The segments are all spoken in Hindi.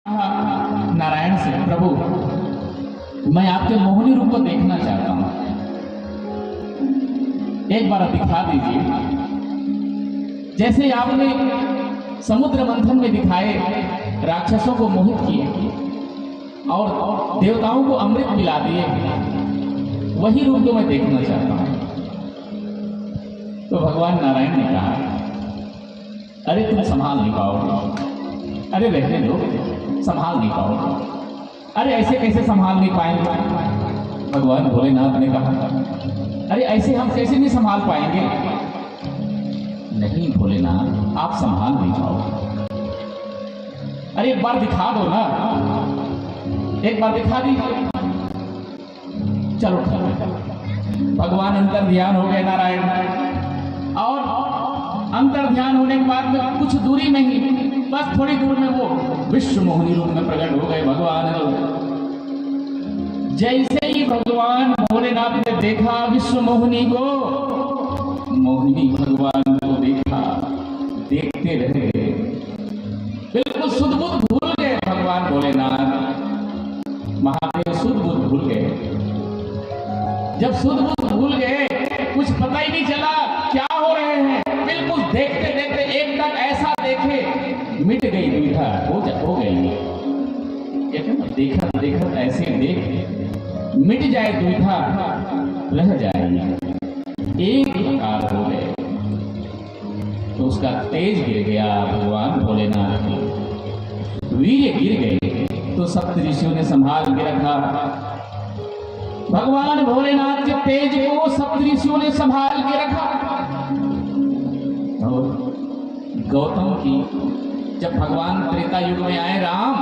नारायण से, प्रभु मैं आपके मोहिनी रूप को देखना चाहता हूं, एक बार दिखा दीजिए। जैसे आपने समुद्र मंथन में दिखाए, राक्षसों को मोहित किए और देवताओं को अमृत पिला दिए, वही रूप को मैं देखना चाहता हूं। तो भगवान नारायण ने कहा, अरे तुम संभाल नहीं पाओगे, अरे रहने दो, संभाल नहीं पाओगे। अरे ऐसे कैसे संभाल नहीं पाएंगे? भगवान भोलेनाथ ने कहा, अरे ऐसे हम कैसे नहीं संभाल पाएंगे? नहीं भोलेनाथ, आप संभाल नहीं पाओगे। अरे एक बार दिखा दो ना, एक बार दिखा दीजिए। चलो भगवान अंतर ध्यान हो गए नारायण, और अंतर ध्यान होने के बाद में कुछ दूरी में ही, बस थोड़ी दूर में वो विश्व मोहिनी रूप में प्रकट हो गए भगवान। जैसे ही भगवान भोलेनाथ ने देखा विश्व मोहिनी को, मोहिनी भगवान को देखा, देखते रह गए, बिल्कुल सुध बुध भूल गए भगवान भोलेनाथ। महादेव सुध बुध भूल गए। जब सुध बुध भूल गए, कुछ पता ही नहीं चला क्या हो रहे हैं। बिल्कुल देखते देखते एकदम ऐसा देखे, मिट गई दुविधा, हो गई। देखा देखा ऐसे देख मिट जाए दुविधा, रह जाएगी, एक प्रकार हो गए। तो उसका तेज गिर गया, भगवान भोलेनाथ की वीर्य गिर गए। तो सप्त ऋषियों ने संभाल के रखा। भगवान भोलेनाथ के तेज को सप्त ऋषियों ने संभाल के रखा। और गौतम की, जब भगवान त्रेता युग में आए राम,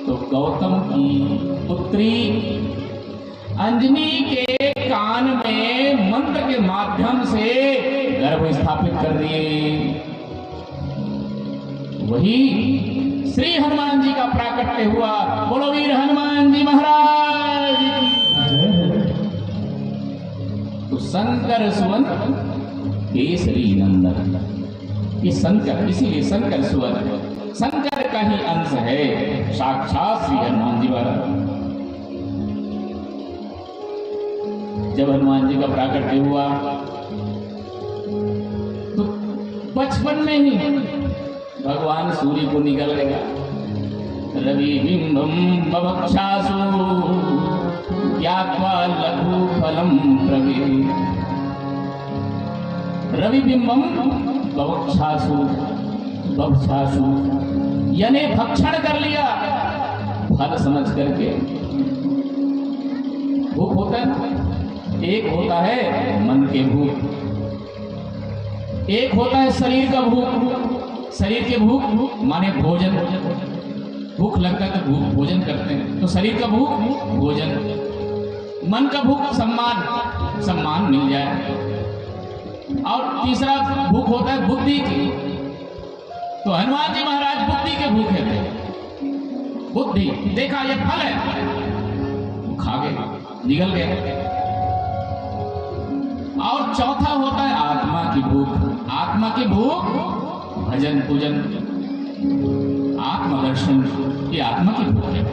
तो गौतम की पुत्री अंजनी के कान में मंत्र के माध्यम से गर्भ स्थापित कर दिए। वही श्री हनुमान जी का प्राकट्य हुआ। बोलो वीर हनुमान जी महाराज। तो शंकर सुवन केसरी नंदन, ये शंकर, इसीलिए शंकर सुवन, शंकर का ही अंश है साक्षात श्री हनुमान जी महाराज। जब हनुमान जी का प्राकट्य हुआ तो बचपन में ही भगवान सूर्य को निकल गया। रवि बिंबम बभक्षासु ज्ञात्वा लघु फलम प्रवेश। रवि बिंबम बभक्षासु, बभक्षासु यानी भक्षण कर लिया, फल समझ करके। भूख होता है, एक होता है मन के भूख, एक होता है शरीर का भूख। शरीर के भूख माने भोजन, भूख लगता है तो भूख भोजन करते हैं, तो शरीर का भूख भोजन। मन का भूख सम्मान, सम्मान मिल जाए। और तीसरा भूख होता है बुद्धि की। तो हनुमान जी महाराज बुद्धि के भूखे थे। बुद्धि देखा ये फल है, खा गए, निगल गए। और चौथा होता है आत्मा की भूख। आत्मा की भूख भजन पूजन, आत्मदर्शन, ये आत्मा की भूख है।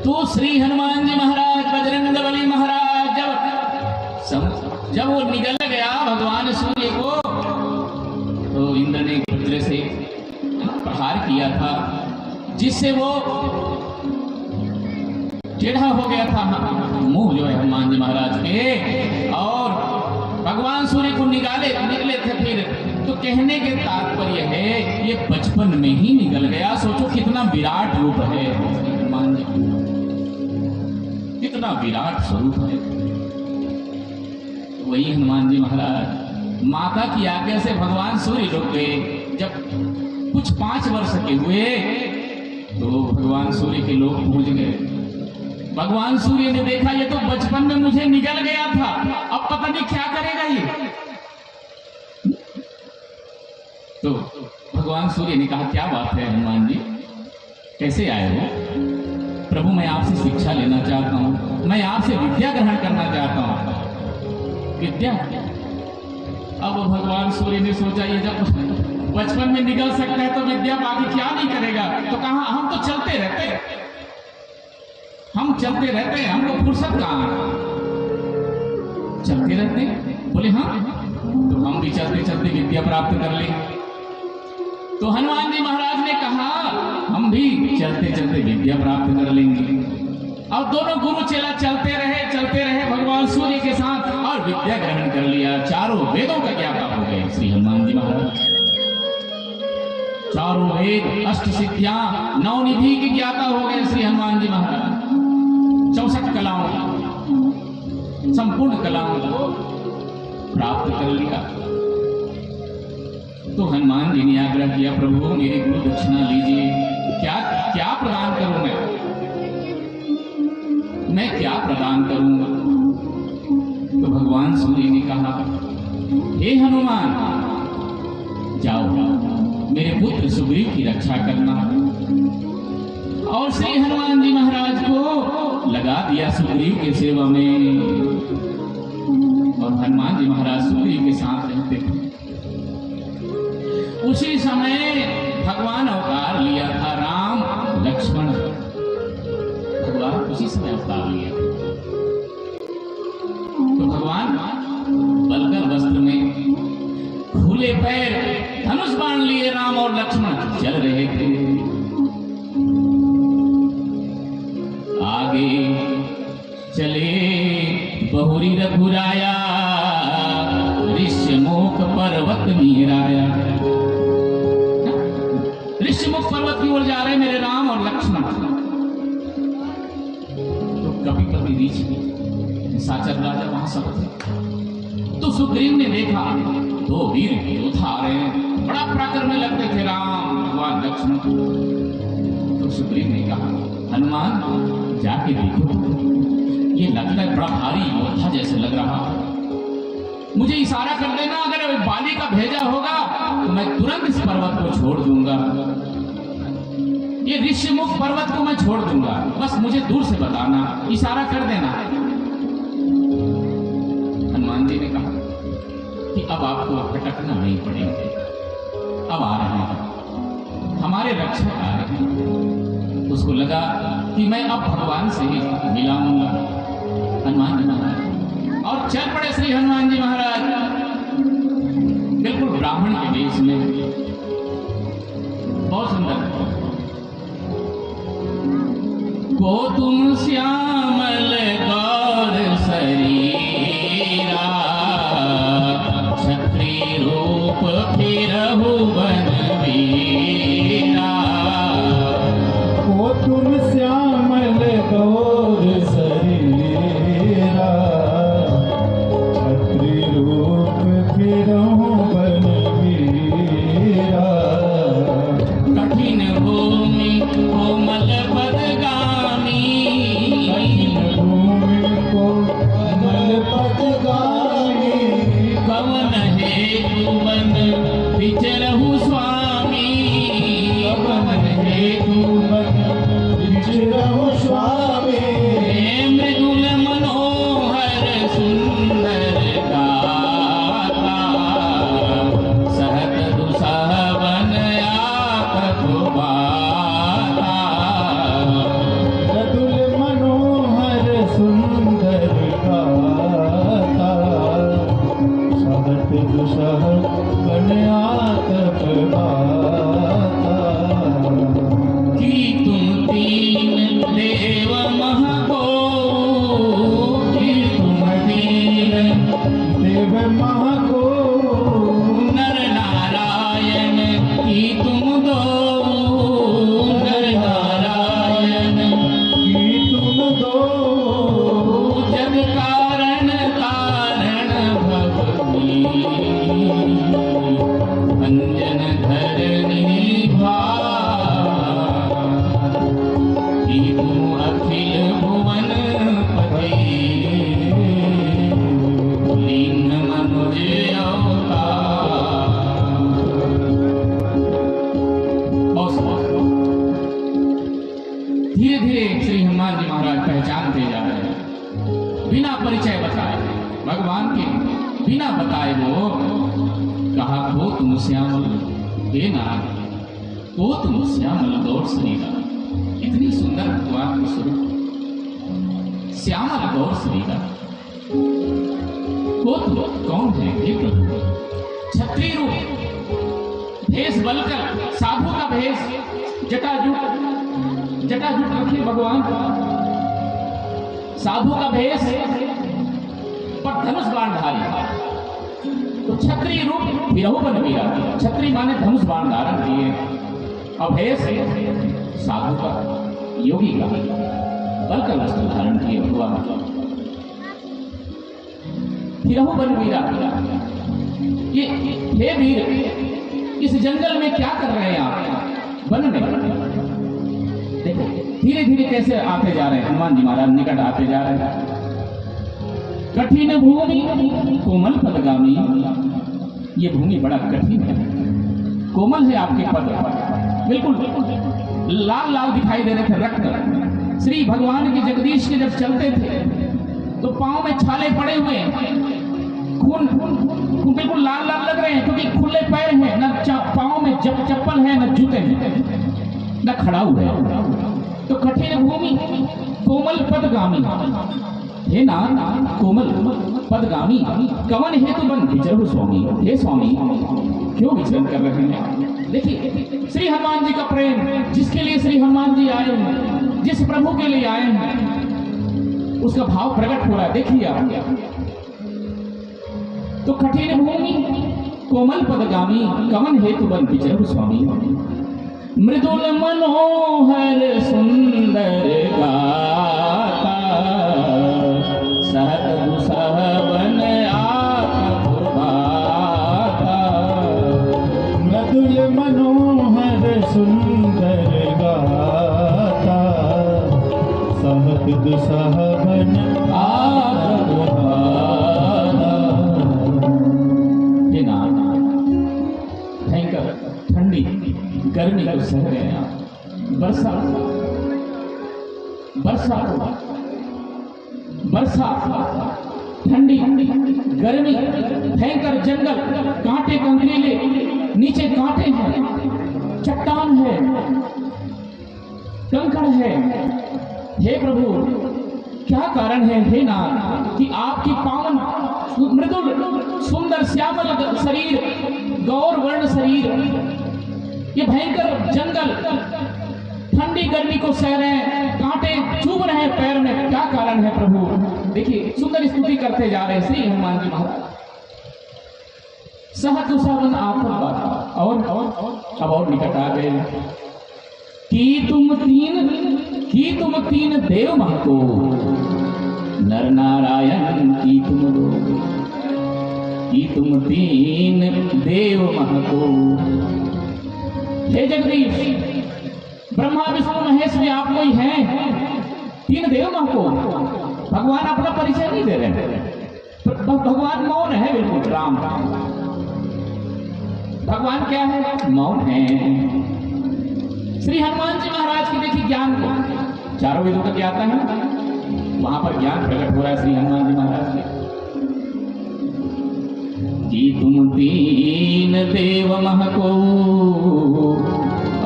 तो श्री हनुमान जी महाराज, बजरंगबली महाराज जब वो निगल गया भगवान सूर्य को, तो इंद्र ने वज्र से प्रहार किया था, जिससे वो टेढ़ा हो गया था मुंह जो है हनुमान जी महाराज के, और भगवान सूर्य को निकले थे। फिर तो कहने के तात्पर्य है, ये बचपन में ही निकल गया। सोचो कितना विराट रूप है हनुमान जी, कितना विराट स्वरूप है। तो वही हनुमान जी महाराज माता की आज्ञा से भगवान सूर्य रुक गए। जब कुछ 5 वर्ष के हुए तो भगवान सूर्य के लोग पहुंच गए। भगवान सूर्य ने देखा, ये तो बचपन में मुझे निकल गया था, अब पता नहीं क्या करेगा ये। तो भगवान सूर्य ने कहा, क्या बात है हनुमान जी, कैसे आए हो? प्रभु मैं आपसे शिक्षा लेना चाहता हूँ, मैं आपसे विद्या ग्रहण करना चाहता हूँ। विद्या? अब भगवान सूर्य ने सोचा, ये जब बचपन में निकल सकता है तो विद्या बाकी क्या नहीं करेगा। तो कहा हम तो चलते रहते हैं, हम चलते रहते हैं, हमको फुर्सत कहाँ है, चलते रहते हैं। बोले हाँ, तो हम भी चलते चलते विद्या प्राप्त कर लें। तो हनुमान जी महाराज ने कहा हम भी चलते चलते विद्या प्राप्त कर लेंगे। और दोनों गुरु चेला चलते रहे भगवान सूर्य के साथ और विद्या ग्रहण कर लिया। चारों वेदों का ज्ञाता हो गए श्री हनुमान जी महाराज। चारों वेद, अष्ट सिद्धियां, नवनिधि के ज्ञाता हो गए श्री हनुमान जी महाराज। 64 कलाओं, संपूर्ण कलाओं को प्राप्त कर लिया। तो हनुमान जी ने आग्रह किया, प्रभु मेरी गुरु दक्षिणा लीजिए, क्या क्या प्रदान करूं मैं क्या प्रदान करूंगा। तो भगवान सूर्य ने कहा, हे हनुमान जाओ मेरे पुत्र सुग्रीव की रक्षा करना। और श्री हनुमान जी महाराज को लगा दिया सुग्रीव की सेवा में। और हनुमान जी महाराज सुग्रीव के साथ रहते थे। उसी समय भगवान अवतार लिया था राम लक्ष्मण, भगवान उसी समय अवतार लिया। तो भगवान बलकर वस्त्र में खुले पैर धनुष बाण लिए राम और लक्ष्मण चल रहे थे। आगे चले बहुरी रघुराया, ऋष्यमुख पर्वत नीराया। ऋष्यमुख पर्वत की ओर जा रहे मेरे राम और लक्ष्मण। तो कभी कभी रीछ साचर राजा वहां सब थे। तो सुग्रीव ने देखा दो वीर योद्धा आ रहे हैं, बड़ा पराक्रम में लगते थे राम भगवान लक्ष्मण। तो सुग्रीव ने कहा, हनुमान जाके देखो, ये लगता है बड़ा भारी योद्धा जैसे लग रहा है, मुझे इशारा कर देना, अगर बाली का भेजा होगा तो मैं तुरंत इस पर्वत को छोड़ दूंगा, ये ऋष्यमुख पर्वत को मैं छोड़ दूंगा, बस मुझे दूर से बताना, इशारा कर देना। हनुमान जी ने कहा कि अब आपको भटकना नहीं पड़ेगा, अब आ रहे हैं हमारे रक्षक आ रहे हैं। उसको लगा कि मैं अब भगवान से ही मिलाऊंगा। हनुमान जी महाराज और चल पड़े श्री हनुमान जी महाराज, बिल्कुल ब्राह्मण के वेश में, बहुत सुंदर। को तुम श्यामल गौर शरीरा, क्षत्रिय रूप फिरहु बनवीरा। को तुम श्यामल गौर शरीरा, क्षत्रिय रूप फिरहु बनवीरा। कठिन भूमि कोमल पदगामी, कठिन भूमि कोमल पदगामी। पवन हेतु बन विचरहु स्वामी, पवन हेतु बन विचरहु स्वामी। मृदुल मनोहर सुंदर गाता, सहत दुसह बन आकु बाता। मृदुल मनोहर सुंदर गाता, सहत दुसह बन आकु बाता। कि तुम तीन देव महको, कि तुम तीन देव महको। नर नारायण की तुम दो, नर नारायण की तुम दो। जग कारण कारण भगवी, अंजन धरनी भाव। कि तुम अखिल भुवन पति, लीन मनुज अवतार। धीरे धीरे श्री हनुमान जी महाराज पहचानते जा रहे हैं, बिना परिचय बताए भगवान के, बिना बताए वो कहा, हो तुम श्यामल हे नाथ, तो तुम श्यामल गौर श्रीला, इतनी सुंदर भगवान की स्वरूप श्यामल गौर श्रीला, वो तुम कौन है हे प्रभु? क्षत्रिय रूप, भेष बलकर, साधु का भेष, जटाजूट रखे भगवान, साधु का भेष पर धनुष बाण धारी, तो क्षत्रिय रूप विरहु बन वीरा, क्षत्रिय माने धनुष बाण धारण किए, और भेष साधु का, योगी का बलकर वस्त्र धारण किए भगवान, विरहु बन वीरा। ये हे वीर, इस जंगल में क्या कर रहे हैं आप? वन में देखो धीरे धीरे कैसे आते जा रहे हैं, हनुमान जी महाराज निकट आते जा रहे हैं। कठिन भूमि कोमल पदगामी, ये भूमि बड़ा कठिन है, कोमल है आपके पद, बिल्कुल लाल लाल दिखाई दे रहे थे रक्त। श्री भगवान की जगदीश के जब चलते थे तो पांव में छाले पड़े हुए हैं, खून बिल्कुल लाल लाल लग रहे हैं, क्योंकि खुले पैर हैं, न पांव में चप्पल है, न जूते हैं, न खड़ा हुआ है। तो कठिन भूमि कोमल पदगामी, हे नाथ कोमल पदगामी, कवन हेतु बन विचरहु स्वामी? हे स्वामी, क्यों विचरण कर रहे हैं? देखिए श्री हनुमान जी का प्रेम, जिसके लिए श्री हनुमान जी आए हैं, जिस प्रभु के लिए आए हैं, उसका भाव प्रकट हो रहा है। देखिए आप, तो कठिन भूमि कोमल पदगामी, कवन हेतु बन विचरहु स्वामी? मृदुल मनोहर सुंदर गाता, सहत दुसहबन आपता। मृदुल मनोहर सुंदर गाता, सहत दुसहबन आपता। भयंकर ठंडी गर्मी को सह रहे हैं आप, बरसात ठंडी गर्मी, भयंकर जंगल, कांटे कंकरीले, नीचे कांटे हैं, चट्टान है, कंकड़ है। हे प्रभु, क्या कारण है हे नाथ कि आपकी पावन मृदुल सुंदर श्यामल शरीर, गौर वर्ण शरीर, ये भयंकर जंगल ठंडी गर्मी को सह रहे हैं, कांटे चुभ रहे हैं पैर में, क्या कारण है प्रभु? देखिए सुंदर स्तुति करते जा रहे हैं श्री हनुमान जी महाराज। सहत दुसहबन आपदा, और अब और निकट आ गए। कि तुम तीन देव महको, नर नारायण की तुम दो। कि तुम तीन देव महको, हे जगदीश, ब्रह्मा विष्णु महेश में आप कोई हैं? तीन देव महको। भगवान अपना परिचय नहीं दे रहे, भगवान मौन है, बिल्कुल राम। भगवान क्या है? मौन है। श्री हनुमान जी महाराज की देखिए ज्ञान को, चारों वेदों का ज्ञाता है, वहां पर ज्ञान प्रकट हो रहा है श्री हनुमान जी महाराज के। कि तुम तीन देव महको,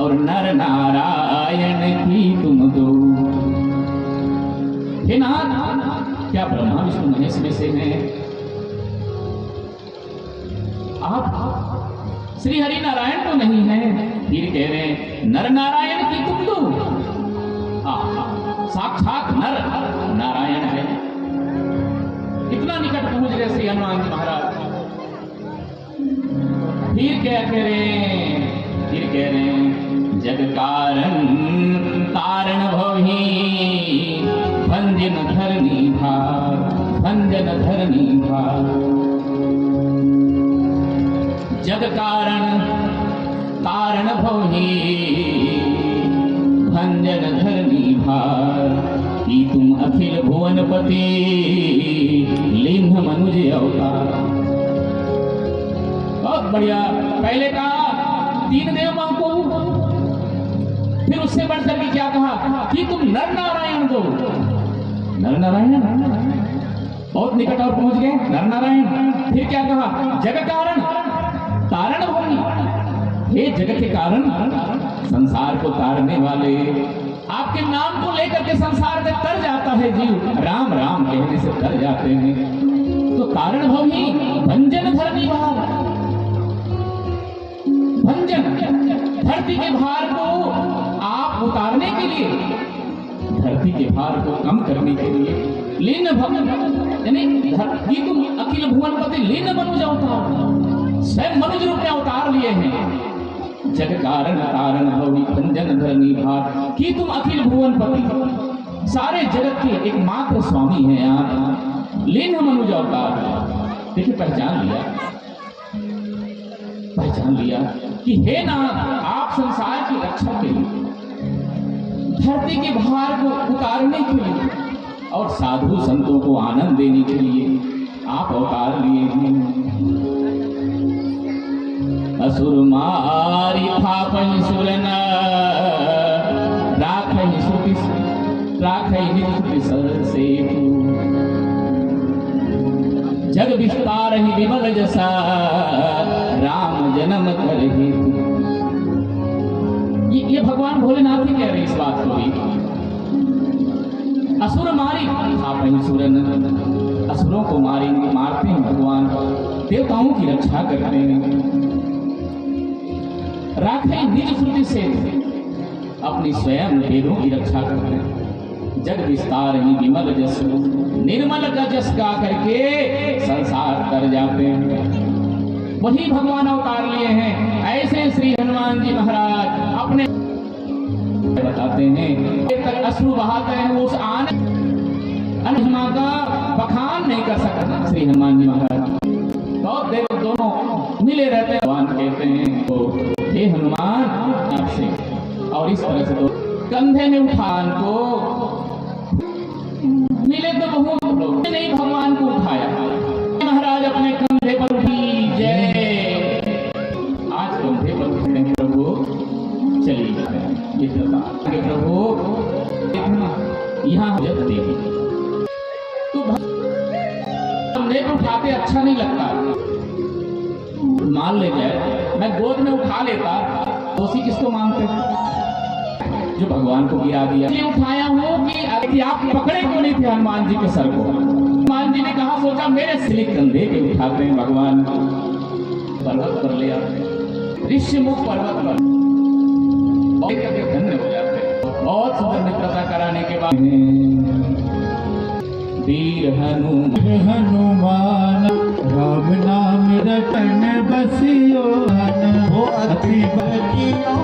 और नर नारायण की तुम दो। हे नाथ, क्या ब्रह्मा विष्णु महेश में से हैं आप? श्री हरि नारायण तो नहीं है, फिर कह रहे हैं नर नारायण की तुम दो। साक्षात नर नारायण है। इतना निकट पहुंच गए श्री हनुमान जी महाराज। फिर क्या कह रहे हैं जग कारण तारण भवहि, भंजन धरनी भार, भंजन धरनी भार। जग कारण तारण भवहि, भंजन धरनी भार। कि तुम अखिल भुवनपति, लिंग मनुज अवतार। बहुत बढ़िया। पहले कहा तीन देव महको, फिर उससे बढ़कर के क्या कहा कि तुम नर नारायण दो। नर नारायण बहुत निकट और पहुंच गए, नर नारायण। फिर क्या कहा? जग कारण तारण भूमि। हे जगत के कारण, संसार को तारने वाले, आपके नाम को लेकर के संसार में तर जाता है जीव, राम राम कहने से तर जाते हैं। तो तारण भवी भंजन धरनी भार, भंजन धरती के भार को आप उतारने के लिए, धरती के भार को कम करने के लिए लीन यानी धरती तुम अखिल भुवनपति लीन मनुज अवतार, स्वयं मनुज रूप में अवतार लिए हैं। जग कारण तारण भवी भंजन धरनी भार की तुम अखिल भुवनपति, सारे जगत के एकमात्र स्वामी हैं आप, लीन मनुज अवतार। देखिए पहचान लिया कि हे नाथ, आप संसार की रक्षा के लिए, धरती के भार को उतारने के लिए और साधु संतों को आनंद देने के लिए आप अवतार लिए हैं। असुर मारी थापहि सुरन, राखहि सुति निज से, जग विस्तार ही विमल जसा, राम जन्म कर हेतु। ये भगवान भोलेनाथ ही कह रहे हैं इस बात को भी। असुर मारी थापहि सुरन, असुरों को मारते हैं भगवान, देवताओं की रक्षा करते हैं। राखे निज श्रुति से, अपनी स्वयं वेदों की रक्षा करते हैं। जग विस्तार ही विमल जस, निर्मल का जस गा करके संसार कर जाते हैं। वही भगवान अवतार लिए हैं। ऐसे श्री हनुमान जी महाराज अपने बताते हैं, तक अश्रु बहाते हैं, उस महिमा का बखान नहीं कर सकता श्री हनुमान जी महाराज। बहुत देर दोनों मिले रहते हैं। भगवान कहते हैं तो हे हनुमान आपसे, और इस तरह से तो कंधे में उठान को मिले तो बहुत लोग नहीं, भगवान को उठाया महाराज अपने कंधे पर उठी। जय, आज कंधे पर उठते हैं प्रभु, चलिए प्रभु यहाँ जब देखे तो कंधे पर उठाते अच्छा नहीं लगता। मान ले जाए मैं गोद में उठा लेता, दोषी किसको मानते हैं? जो भगवान को गिरा दिया। ये उठाया हूँ कि आप पकड़े क्यों नहीं थे हनुमान जी के सर को? हनुमान जी ने कहा, सोचा मेरे सिले कंधे पे उठाते हैं भगवान, पर्वत पर ले आते, ऋषिमुख पर्वत पर धन्य हो जाते हैं। बहुत सुंदर मित्रता कराने के बाद वीर हनुमान राम नाम रटन बसियो, हो अति बलियो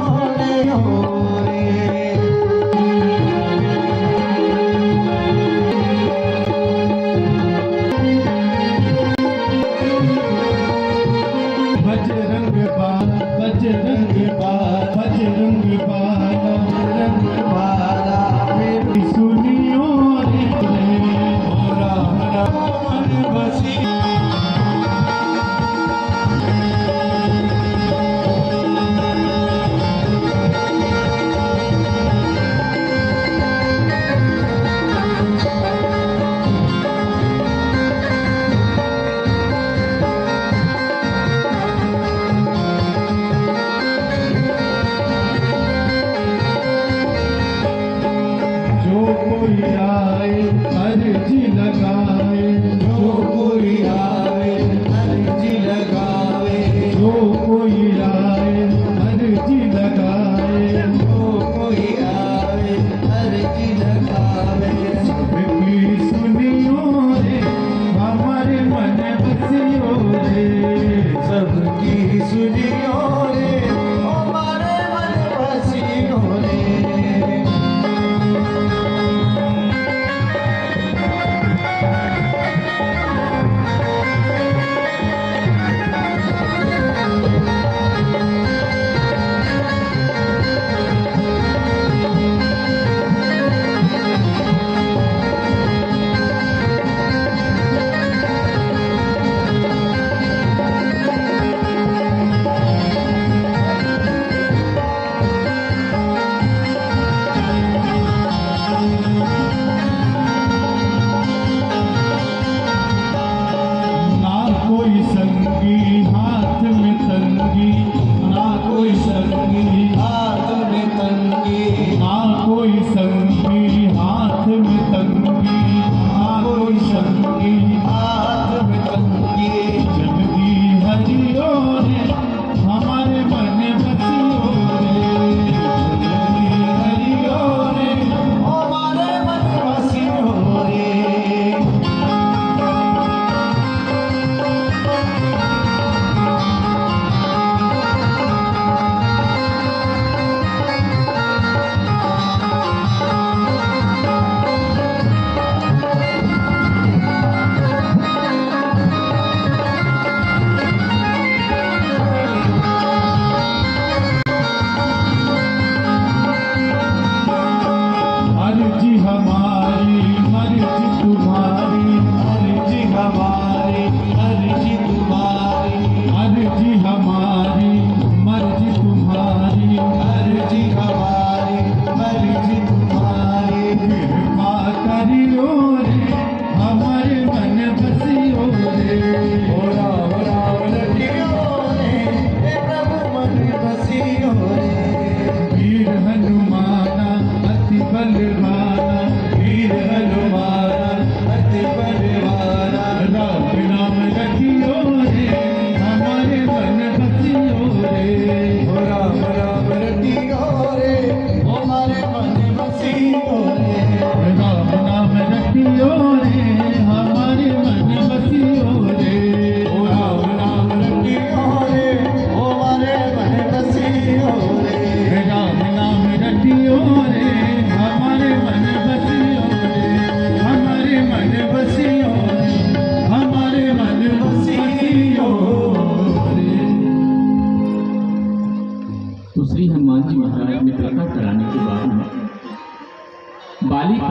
बाली को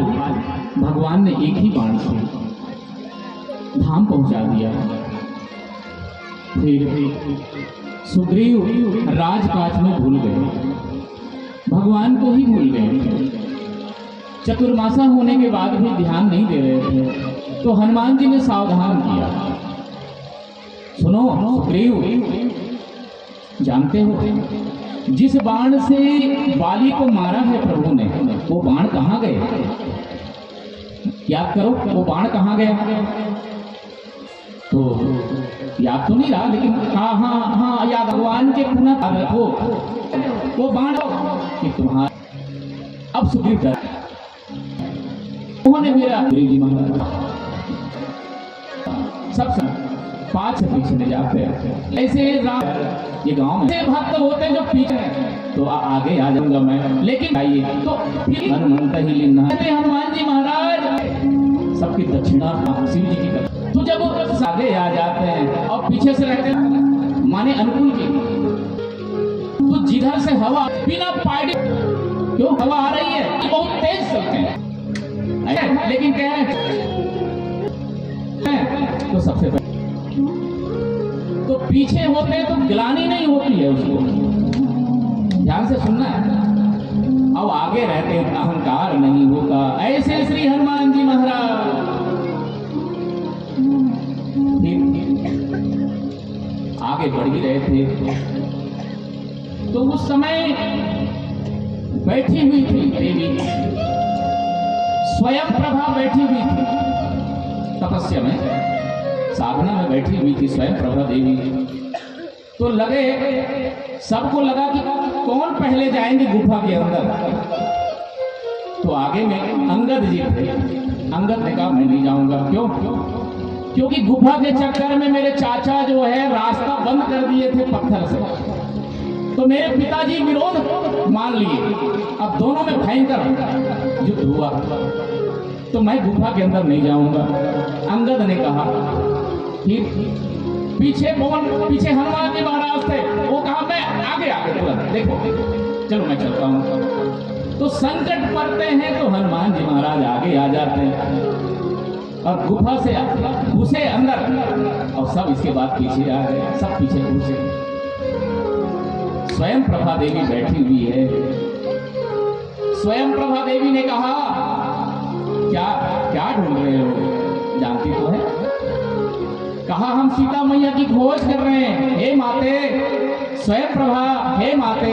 भगवान ने एक ही बाण से धाम पहुंचा दिया। फिर सुग्रीव राजकाज में भूल गए, भगवान को ही भूल गए। चतुर्मासा होने के बाद भी ध्यान नहीं दे रहे थे, तो हनुमान जी ने सावधान किया। सुनो सुग्रीव, जानते हो जिस बाण से बाली को मारा है प्रभु ने, वो बाण कहाँ गए? याद करो, वो बाण कहाँ गया? तो याद तो नहीं रहा, लेकिन हाँ हाँ हाँ याद, भगवान के पुनः याद रखो वो बाण कि तुम्हारा। अब सुग्रीव कर उन्होंने मेरा गुरु जी महाराज सब पांच पीछे में जाते हैं। ऐसे ये गांव में भक्त होते हैं जो पीछे हैं, तो आगे आ जाऊंगा मैं, लेकिन आइए तो फिर हनुमंत ही लेना हनुमान जी महाराज सबकी दक्षिणा शिव जी की। तो जब आगे आ जाते हैं और पीछे से रहते हैं माने अनुकूल की, तो जिधर से हवा बिना पाइड, क्यों हवा आ रही है बहुत तेज चलते हैं, लेकिन क्या है तो सबसे पहले तो पीछे होते हैं तो गिलानी नहीं होती है उसको, ध्यान से सुनना है। अब आगे रहते हैं अहंकार नहीं होगा। ऐसे श्री हनुमान जी महाराज आगे बढ़ ही रहे थे, तो उस समय बैठी हुई थी देवी स्वयं प्रभा, बैठी हुई थी तपस्या में, साधना में बैठी हुई थी स्वयं प्रभा देवी। तो लगे सबको लगा कि कौन पहले जाएंगे गुफा के अंदर, तो आगे में अंगद जी थे। अंगद ने कहा मैं नहीं जाऊंगा। क्यों? क्योंकि गुफा के चक्कर में मेरे चाचा जो है रास्ता बंद कर दिए थे पत्थर से, तो मेरे पिताजी विरोध मान लिए। अब दोनों में भयंकर युद्ध हुआ, तो मैं गुफा के अंदर नहीं जाऊंगा। अंगद ने कहा, फिर पीछे हनुमान जी महाराज थे, वो कहा मैं आगे तुरंत देखो चलो मैं चलता हूं। तो संकट पड़ते हैं तो हनुमान जी महाराज आगे आ जाते हैं और गुफा से घुसे अंदर, और सब इसके बाद पीछे आ गए, सब पीछे घुसे। स्वयं प्रभा देवी बैठी हुई है। स्वयं प्रभा देवी ने कहा क्या ढूंढ रहे हो? जानती तो है। कहा हम सीता मैया की खोज कर रहे हैं। हे माते स्वयं प्रभा, हे माते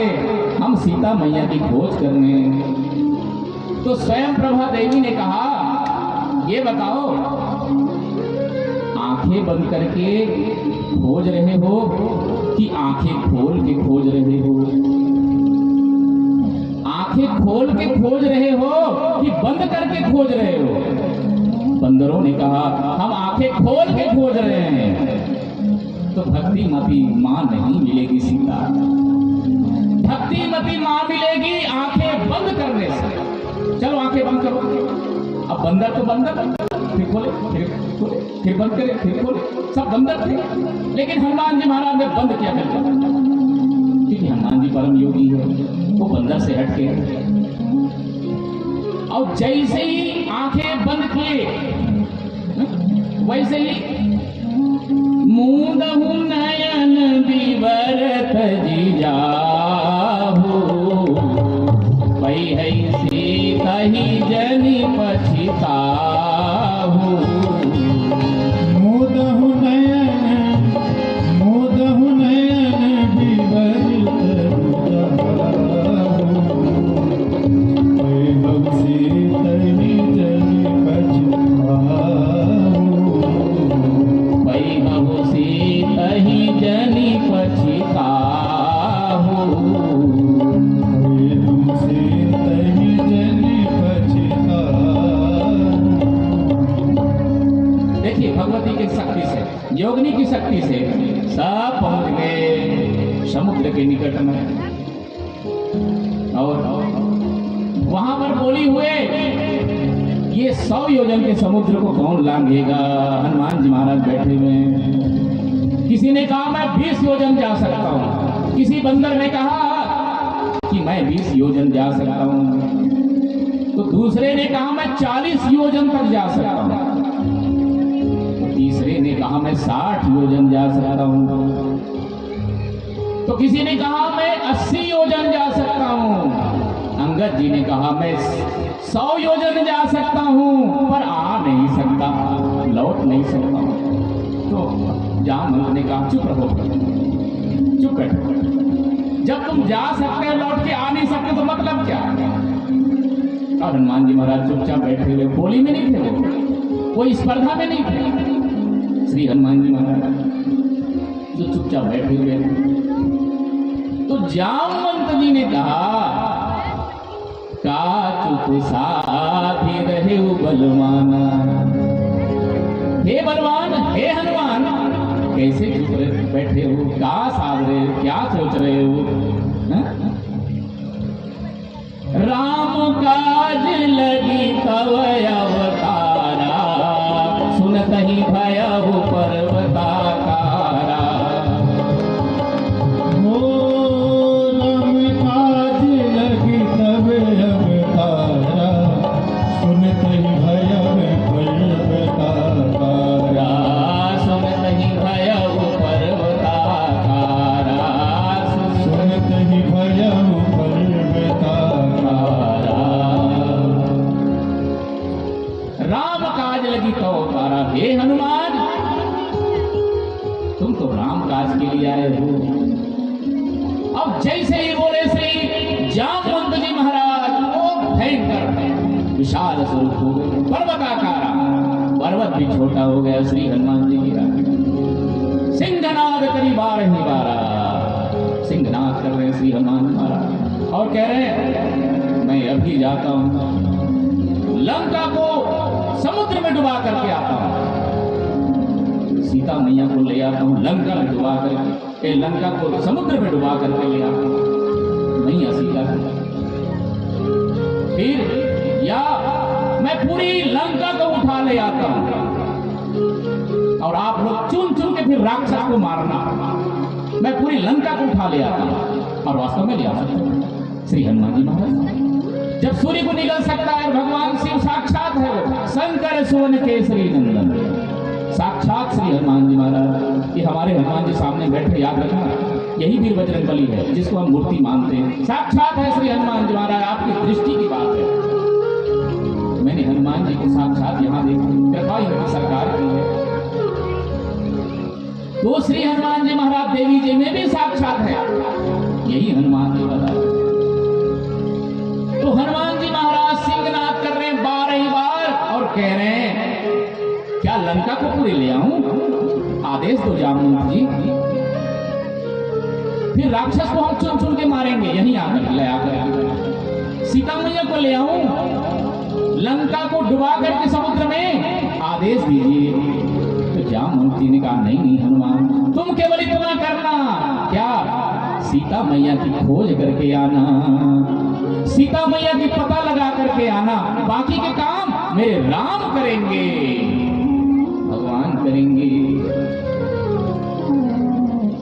हम सीता मैया की खोज कर रहे हैं। तो स्वयं प्रभा देवी ने कहा ये बताओ, आंखें बंद करके खोज रहे हो कि आंखें खोल के खोज रहे हो? आंखें खोल के खोज रहे हो कि बंद करके खोज रहे हो? बंदरों ने कहा हम आंखें खोल के खोज रहे हैं। तो भक्तिमती मां नहीं मिलेगी सीता, भक्तिमती मां मिलेगी आंखें बंद करने से। चलो आंखें बंद करो। अब बंदर तो बंदर, फिर खोले फिर बंद करे फिर खोले, सब बंदर थे। लेकिन हनुमान जी महाराज ने बंद किया करके, क्योंकि हनुमान जी परम योगी है, वो बंदर से हट के। और जैसे ही आंखें बंद किए वैसे ही मूंदहु नयन विवरत जिजाहु, पै है सीता ही जनि पछिताहु। मूंदहु नयन विवरत योगिनी की शक्ति से सब पहुंच गए समुद्र के निकट में, और वहां पर बोली हुए ये 100 योजन के समुद्र को कौन लांघेगा? हनुमान जी महाराज बैठे हुए। किसी ने कहा मैं 20 योजन जा सकता हूं, किसी बंदर ने कहा कि मैं 20 योजन जा सकता हूं। तो दूर दूसरे ने कहा मैं 40 योजन तक जा सकता हूं, तीसरे ने कहा मैं 60 योजन जा सकता हूं, तो किसी ने कहा मैं 80 योजन जा सकता हूं। अंगद जी ने कहा मैं 100 योजन जा सकता हूं, पर आ नहीं सकता, लौट नहीं सकता हूं। तो जामवंत ने कहा चुप रहो, चुप बैठो, जब तुम जा सकते हो लौट के आ नहीं सकते तो मतलब क्या है? और हनुमान जी महाराज चुपचाप बैठे हुए, बोली में नहीं थे, वो कोई स्पर्धा में नहीं थे। श्री हनुमान जी महाराज जो चुपचाप बैठे हुए, तो जामवंत जी ने कहा का चुप साथी रहे बलवाना। हे बलवान, हे हनुमान, कैसे चुप बैठे हो, क्या साध रहे हो, क्या सोच रहे हो? राम काज लगी तव अवतारा, सुनत ही भयहु पर्वताकारा। हो राम काज लगी तब अवतारा, सुनत ही भयहु पर्वताकारा। सुनत ही भयहु पर्वताकारा, सुनत ही भयहु पर्वताकारा। राम काज लगी तो अवतारा। हे हनुमान, तुम तो राम काज के लिए आए हो। अब जैसे ही बोले श्री जामवंत जी महाराज, वो भयंकर विशाल स्वरूप हो गए, पर्वताकारा, पर्वत भी छोटा हो गया। श्री हनुमान जी की सिंहनाद करी 12 बारा, सिंहनाद कर रहे श्री हनुमान महाराज और कह रहे हैं मैं अभी जाता हूं, लंका को समुद्र में डुबा करके आता हूं, सीता मैया को ले आता हूं, लंका में डुबा करके, लंका को समुद्र में डुबा करके ले आता हूं, मैया सीता को। फिर या मैं पूरी लंका को उठा ले आता हूं, और आप लोग चुन चुन के फिर राक्षस को मारना, मैं पूरी लंका को उठा ले आता हूं। और वास्तव में ले आ सकता हूं श्री हनुमान जी महाराज। जब सूर्य को निकल सकता है, भगवान शिव साक्षात है, वो शंकर सुवन केसरी नंदन, साक्षात श्री हनुमान जी महाराज। ये हमारे हनुमान जी सामने बैठे, याद रखना, यही वीर बजरंगबली है जिसको हम मूर्ति मानते हैं, साक्षात है श्री हनुमान जी महाराज। आपकी दृष्टि की बात है, मैंने हनुमान जी को साक्षात यहाँ देखा, कृपा इनकी सरकार की है। तो श्री हनुमान जी महाराज देवी जी में भी साक्षात है, यही हनुमान जी महाराज। तो हनुमान जी महाराज सिंहनाद कर रहे हैं 12 बार और कह रहे हैं क्या लंका को पूरी ले आऊं? आदेश दो जामवंत जी, फिर राक्षस को हम चुन चुन के मारेंगे, यहीं आकर ले आकर सीता मैया को ले आऊं, लंका को डुबा करके समुद्र में, आदेश दीजिए। तो जामवंत जी ने कहा नहीं नहीं हनुमान, तुम केवल इतना करना, क्या सीता मैया की खोज करके आना, सीता मैया की पता लगा करके आना, बाकी के काम मेरे राम करेंगे, भगवान करेंगे।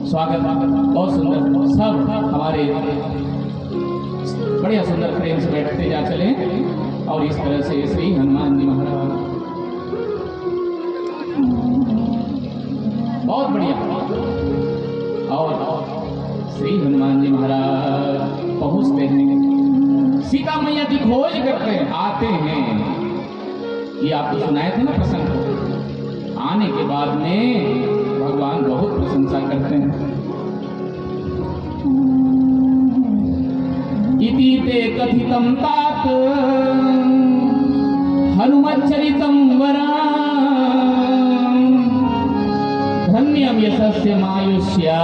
स्वागत बहुत सुंदर, सब हमारे बढ़िया सुंदर प्रेम से बैठते जा चले, और इस तरह से श्री हनुमान जी महाराज बहुत बढ़िया। और श्री हनुमान जी महाराज पहुंचते हैं, सीता मैया की खोज करते हैं, आते हैं। ये आपको सुनाए थे ना प्रसंग, आने के बाद में भगवान बहुत प्रशंसा करते हैं। इति ते कथितं तात हनुमच्चरितं वरा, धन्यं यशस्य मायुष्या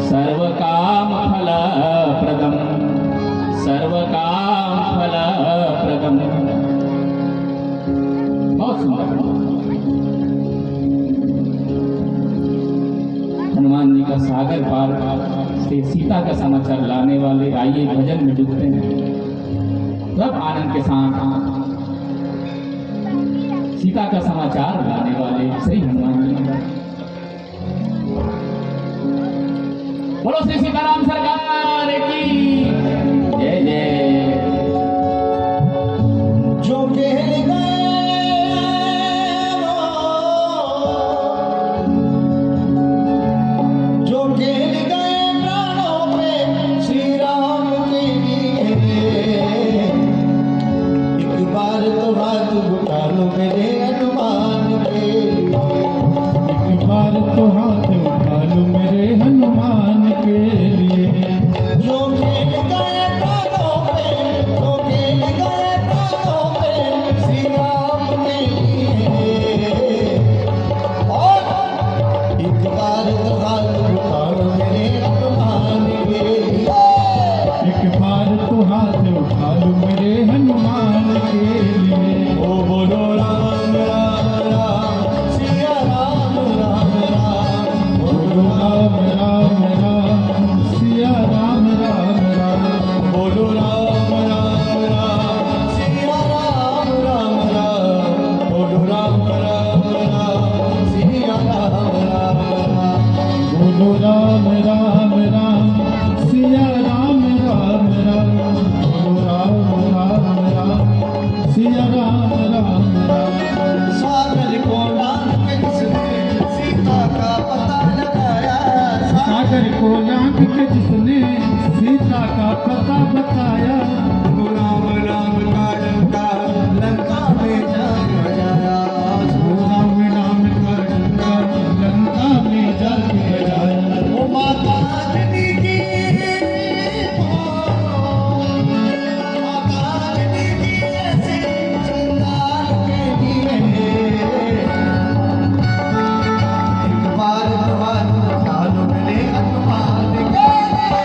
सर्वकाम फलप्रदम्, सर्वकाम फलप्रदम्। बहुत सुंदर। हनुमान जी का सागर पार से सीता का समाचार लाने वाले, आइए भजन में डूबते हैं। सब आनंद के साथ सीता का समाचार लाने वाले श्री हनुमान जी। बोलो श्री सीताराम सरकार की जय जय। लो मेरे हनुमान के लिए। ओ बोलो राम राम राम सिया राम राम राम। बोलो राम राम राम सिया राम राम राम। बोलो राम राम राम सिया राम राम राम। बोलो राम राम राम सिया राम राम राम। बोलो राम राम राम सिया राम राम राम। बोलो राम राम राम सिया राम राम राम। सागर को लांघ के जिसने सीता का पता लगाया। सागर को लांघ के जिसने सीता का पता बताया। राम राम का डंका लंका में जा बजाया। राम नाम का डंका लंका में जाके बजाया। ओ माता रानी की माता रानी की ऐसे श्रृंगार के लिए एक बार हाथ उठा लो मेरे हनुमान के लिए।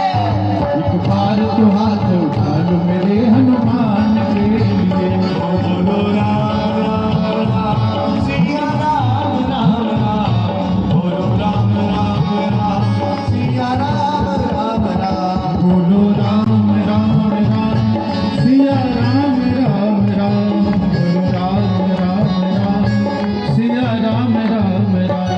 एक बार तो हाथ उठा लो मेरे हनुमान के लिए। बोलो राम राम राम सिया राम राम राम। बोलो राम राम राम सिया राम राम राम। बोलो राम राम राम सिया राम राम राम। बोलो राम राम राम सिया राम राम राम।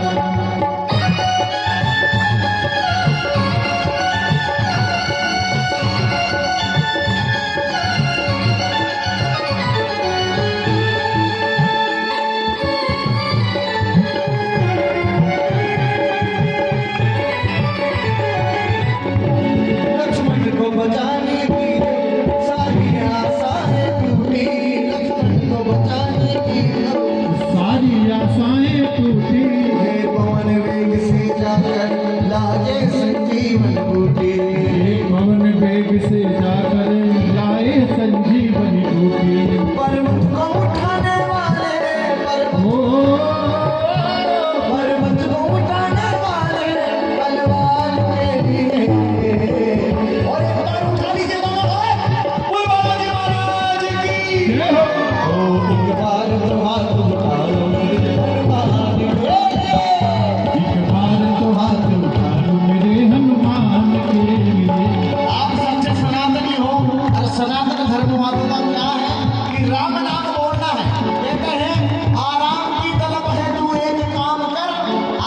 लक्ष्मण को बचाने की सारी आशाएं टूटी। लक्ष्मण को बचाने की सारी आशाएं टूटी। हे पवन वेग से जाकर लाजे संजीवन बूटी। एक पवन वेग से जाकर लाए संजीवनी बूटी। पर्वत को उठाने वाले पर्वत को उठाने वाले बलवान के लिए। और एक बार उठा लीजिए बाबा बोल बालाजी महाराज की। ओ एक बार तो हाथ उठा लो मेरे हनुमान के लिए। एक बार तो हाथ उठा लो मेरे हनुमान के लिए। आप सच्चे सनातनी हो और सनातन धर्म वालों का क्या है कि राम नाम बोलना है। कहते हैं आराम की तलब है तू एक काम कर।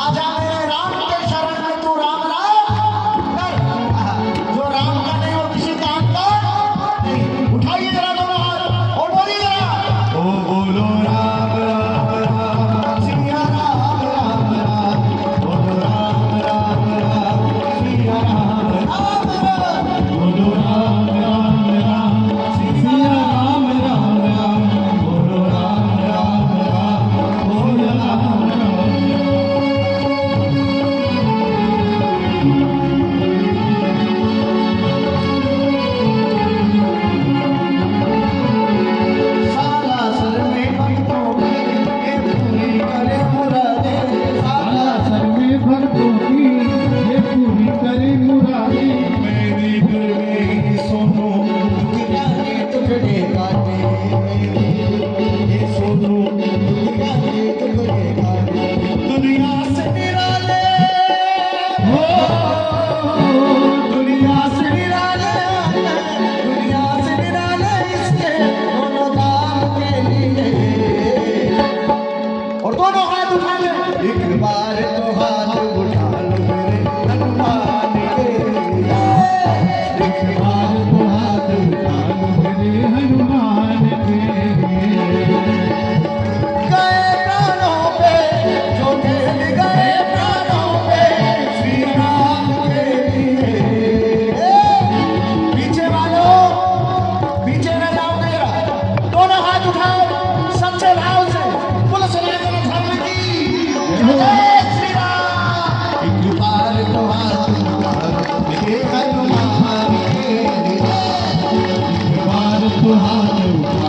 आजा मेरे राम के शरण में तू राम राम कर। जो राम का नहीं हो किसी काम का नहीं। उठाइए जरा दोनों हाथ और बोलिए जरा ओ बोलो राम राम राम सिया राम राम राम। बोलो राम राम राम सिया राम राम राम। बोलो राम राम राम सिया राम राम राम। बोलो राम राम राम बोलो राम राम। साला सर में भक्तों की ये पूरी करे मुरादे। साला सर में भक्तों की ये पूरी करे मुरादे। मेरी फिर मेरी सोनू दुनिया के टुकड़े काटे। ये सोनू दुनिया के टुकड़े काटे। दुनिया से निराले दुनिया से निराले दुनिया से निराले इसके दोनों दाम के लिए। और दोनों हाथ उठा ले एक बार तो हाथ उठा लो मेरे हनुमान के लिए। एक बार तो हाथ उठा लो मेरे हनुमान के लिए। गए प्राणों पे जो खेल गए प्राणों पे श्री राम के लिए। पीछे वालों पीछे न जाओगे जरा। दोनों हाथ उठाओ सच्चे भाव से। बोलो सनातन धर्म की जय श्री राम। एक बार तो हाथ उठा लो मेरे हनुमान के लिए। एक बार तो हाथ उठा